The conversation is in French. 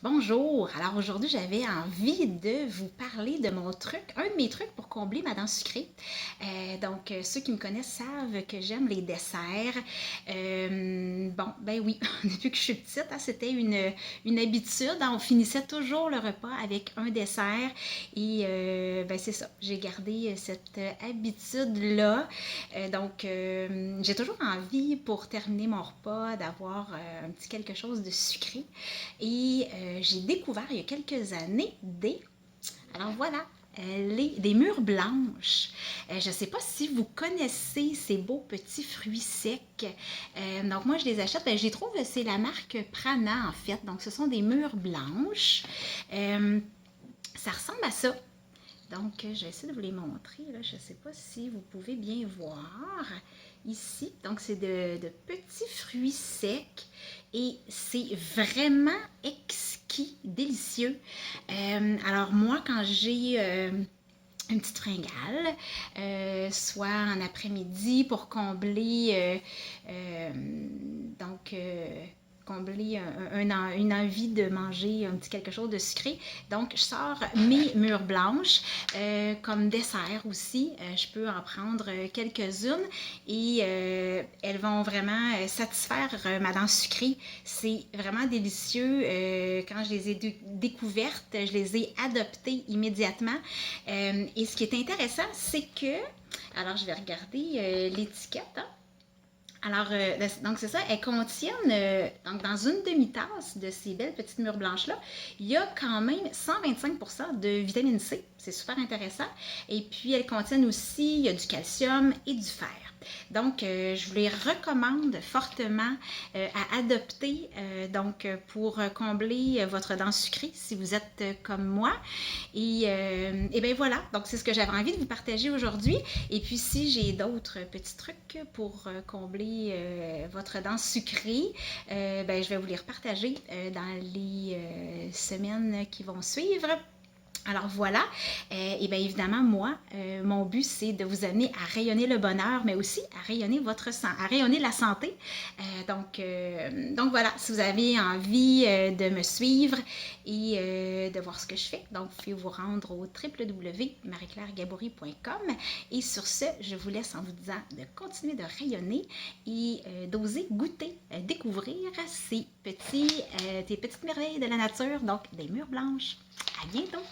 Bonjour! Alors aujourd'hui, j'avais envie de vous parler de mon truc, un de mes trucs pour combler ma dent sucrée. Ceux qui me connaissent savent que j'aime les desserts. Ben oui, depuis que je suis petite, hein, c'était une habitude, hein. On finissait toujours le repas avec un dessert et ben c'est ça, j'ai gardé cette habitude-là. J'ai toujours envie pour terminer mon repas d'avoir un petit quelque chose de sucré. Et j'ai découvert il y a quelques années alors voilà, des mûres blanches. Je ne sais pas si vous connaissez ces beaux petits fruits secs. Donc moi je les achète, je les trouve, c'est la marque Prana en fait. Donc ce sont des mûres blanches. Ça ressemble à ça. Donc, je vais essayer de vous les montrer. Là. Je ne sais pas si vous pouvez bien voir ici. Donc, c'est de petits fruits secs et c'est vraiment exquis, délicieux. Alors, moi, quand j'ai une petite fringale, soit en après-midi pour combler donc combler une envie de manger un petit quelque chose de sucré. Donc, je sors mes mûres blanches comme dessert aussi. Je peux en prendre quelques-unes et elles vont vraiment satisfaire ma dent sucrée. C'est vraiment délicieux. Quand je les ai découvertes, je les ai adoptées immédiatement. Et ce qui est intéressant, c'est que, alors je vais regarder l'étiquette, hein. Alors, donc c'est ça, elles contiennent, donc dans une demi-tasse de ces belles petites mûres blanches-là, il y a quand même 125% de vitamine C. C'est super intéressant. Et puis, elles contiennent aussi, il y a du calcium et du fer. Donc, je vous les recommande fortement à adopter pour combler votre dent sucrée si vous êtes comme moi. Et bien voilà, donc c'est ce que j'avais envie de vous partager aujourd'hui. Et puis si j'ai d'autres petits trucs pour combler votre dent sucrée, ben, je vais vous les repartager dans les semaines qui vont suivre. Alors voilà, et bien évidemment, moi, mon but, c'est de vous amener à rayonner le bonheur, mais aussi à rayonner votre sang, à rayonner la santé. Donc voilà, si vous avez envie de me suivre et de voir ce que je fais, donc vous pouvez vous rendre au www.marieclairgabory.com. Et sur ce, je vous laisse en vous disant de continuer de rayonner et d'oser goûter, découvrir ces petites merveilles de la nature, donc des mûres blanches. À bientôt!